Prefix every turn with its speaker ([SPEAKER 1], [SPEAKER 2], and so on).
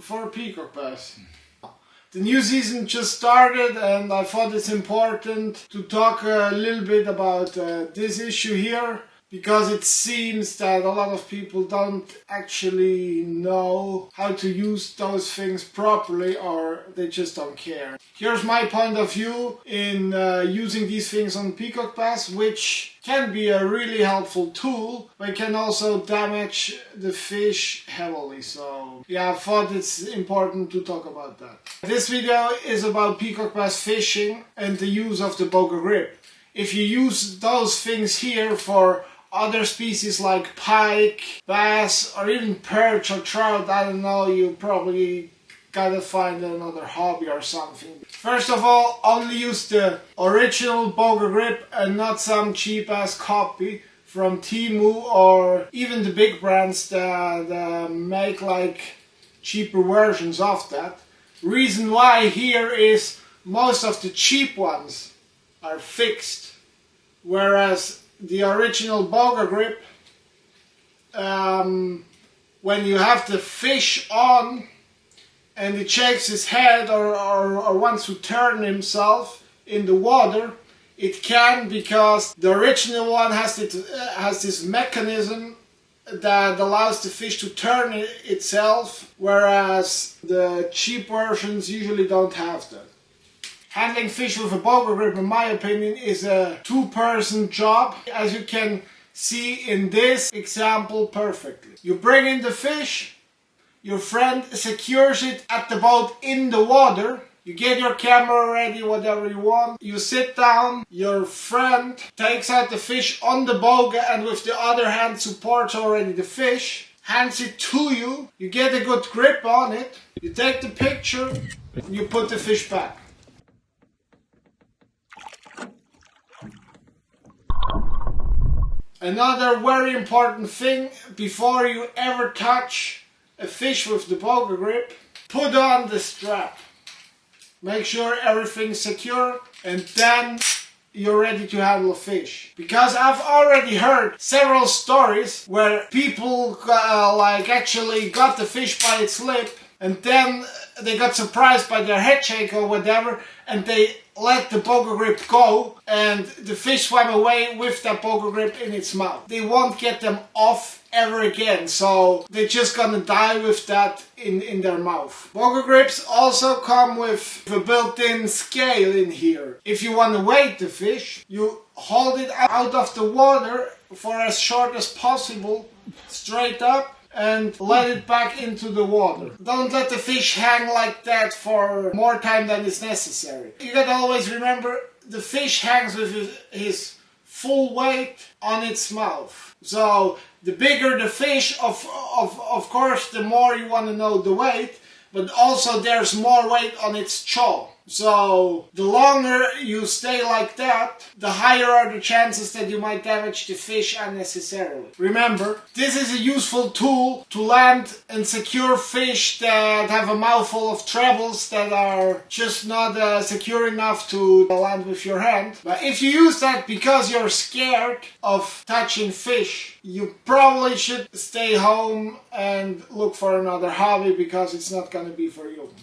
[SPEAKER 1] for peacock bass. The new season just started and I thought it's important to talk a little bit about this issue here, because it seems that a lot of people don't actually know how to use those things properly, or they just don't care. Here's my point of view in using these things on peacock bass, which can be a really helpful tool, but it can also damage the fish heavily. So yeah, I thought it's important to talk about that. This video is about peacock bass fishing and the use of the BOGA-Grip. If you use those things here for other species like pike, bass, or even perch or trout, I don't know, you probably gotta find another hobby or something. First of all, only use the original BOGA-Grip and not some cheap ass copy from Temu or even the big brands that make like cheaper versions of that. Reason why here is most of the cheap ones are fixed, whereas the original BOGA-Grip, when you have the fish on and he shakes his head or wants to turn himself in the water, it can, because the original one has this mechanism that allows the fish to turn itself, whereas the cheap versions usually don't have that. Handling fish with a BOGA-Grip, in my opinion, is a two-person job, as you can see in this example perfectly. You bring in the fish, your friend secures it at the boat in the water, you get your camera ready, whatever you want, you sit down, your friend takes out the fish on the boga and with the other hand supports already the fish, hands it to you, you get a good grip on it, you take the picture, and you put the fish back. Another very important thing, before you ever touch a fish with the BOGA-Grip, put on the strap. Make sure everything's secure, and then you're ready to handle a fish. Because I've already heard several stories where people actually got the fish by its lip, and then they got surprised by their head shake or whatever, and they let the BOGA-Grip go, and the fish swam away with that BOGA-Grip in its mouth. They won't get them off ever again, so they're just gonna die with that in their mouth. BOGA-Grips also come with a built-in scale in here. If you want to weight the fish, you hold it out of the water for as short as possible, straight up, and let it back into the water. Don't let the fish hang like that for more time than is necessary. You gotta always remember, the fish hangs with his full weight on its mouth. So the bigger the fish, of course, the more you want to know the weight, but also there's more weight on its jaw. So the longer you stay like that, the higher are the chances that you might damage the fish unnecessarily. Remember, this is a useful tool to land and secure fish that have a mouthful of trebles that are just not secure enough to land with your hand. But if you use that because you're scared of touching fish, you probably should stay home and look for another hobby, because it's not going to be for you.